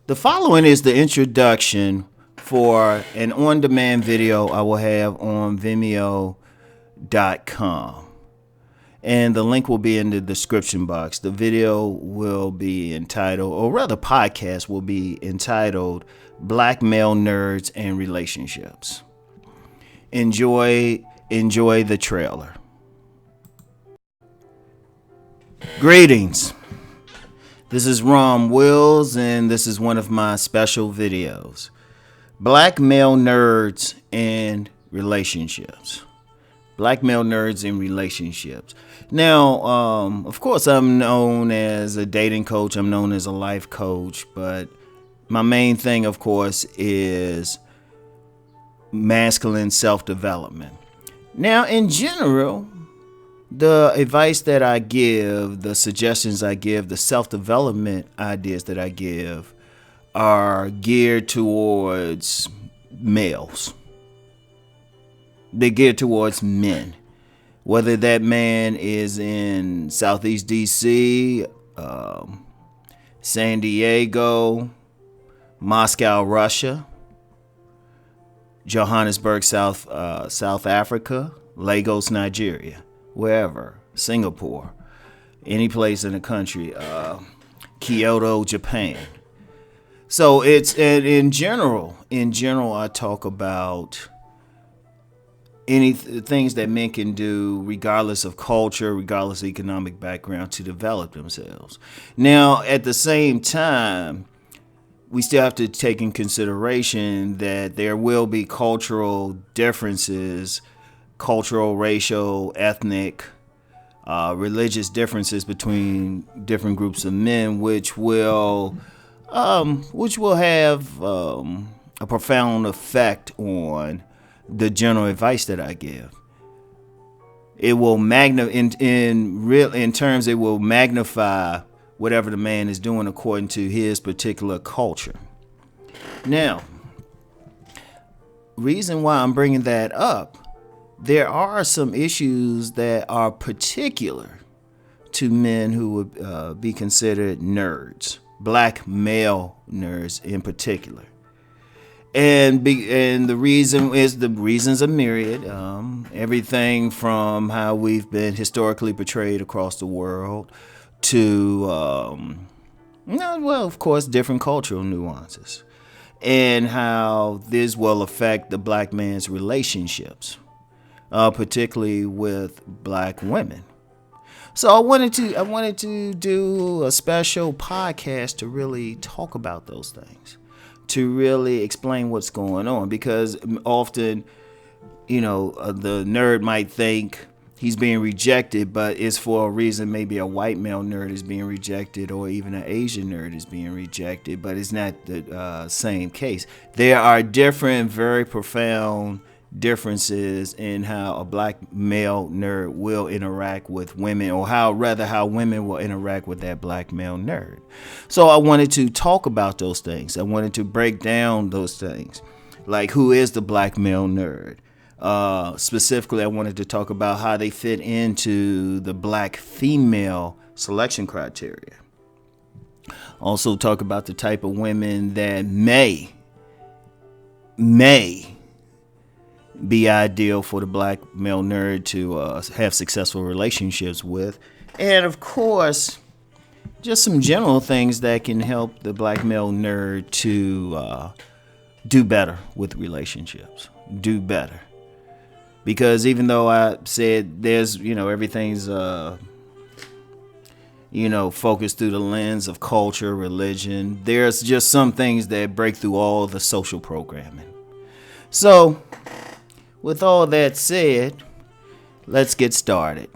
The following is the introduction for an on-demand video I will have on Vimeo.com. And the link will be in the description box. The video will be entitled, or rather podcast will be entitled, Black Male Nerds and Relationships. Enjoy the trailer. Greetings. This is Rom Wills, and this is one of my special videos. Black male nerds and relationships. Black male nerds and relationships. Now, of course, I'm known as a dating coach. I'm known as a life coach, but my main thing, of course, is masculine self-development. Now, in general, the advice that I give, the suggestions I give, the self-development ideas that I give are geared towards males. They're geared towards men. Whether that man is in Southeast DC, San Diego, Moscow, Russia, Johannesburg, South Africa, Lagos, Nigeria, wherever, Singapore, any place in the country, Kyoto, Japan. So it's in general, I talk about any things that men can do, regardless of culture, regardless of economic background, to develop themselves. Now, at the same time, we still have to take in consideration that there will be cultural differences, cultural, racial, ethnic, religious differences between different groups of men, which will have a profound effect on the general advice that I give. It will it will magnify whatever the man is doing according to his particular culture. Now, reason why I'm bringing that up, there are some issues that are particular to men who would be considered nerds, black male nerds in particular. And the reasons are myriad. Everything from how we've been historically portrayed across the world to, of course, different cultural nuances, and how this will affect the black man's relationships, particularly with black women. So I wanted to do a special podcast to really talk about those things, to really explain what's going on, because often, the nerd might think he's being rejected, but it's for a reason. Maybe a white male nerd is being rejected, or even an Asian nerd is being rejected, but it's not the same case. There are different, very profound differences in how a black male nerd will interact with women, or how women will interact with that black male nerd. So I wanted to talk about those things. I wanted to break down those things, like who is the black male nerd. Specifically, I wanted to talk about how they fit into the black female selection criteria. Also talk about the type of women that may be ideal for the black male nerd to have successful relationships with. And of course, just some general things that can help the black male nerd to do better with relationships. Do better. Because even though I said there's, everything's, focused through the lens of culture, religion, there's just some things that break through all the social programming. So, with all that said, let's get started.